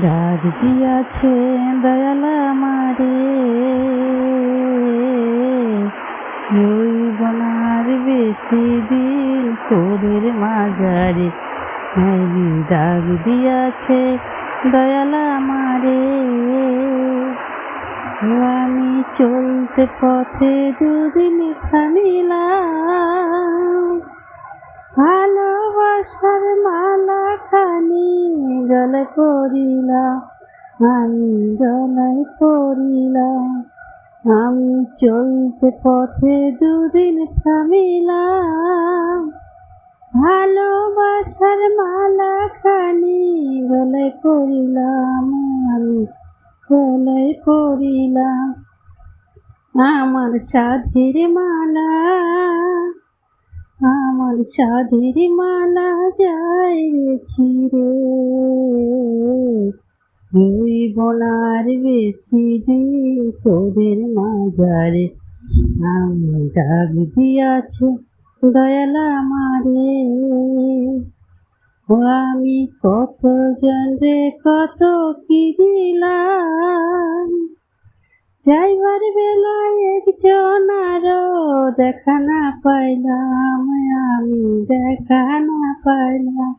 ডাক দিয়াছে দয়াল আমারে, রইব না আর বেশি দিন তোদের মাঝারে। ডাক দিয়াছে দয়াল আমারে, আমি চলতে পথে দুদিন থামিলাম, ভালোবাসার মালা খানি গলে পড়িলাম, আমি গলায় পড়িলাম। আমি চলতে পথে দুদিন থামিলাম, ভালোবাসার মালা খানি গলায় পড়িলাম, আমি গলায় পড়িলাম। আমার সাধের মালা, আমার সাধের মালা যায় রে ছিঁড়ে, রইব না আর বেশি দিন তোদের মাঝারে। আমি ডাক দিয়াছে দয়াল আমারে, আমি কত জনরে কত কি দিলাম, যাইবার বেলায় একজন আরো দেখা না পাইলাম, আমি দেখা না পাইলাম।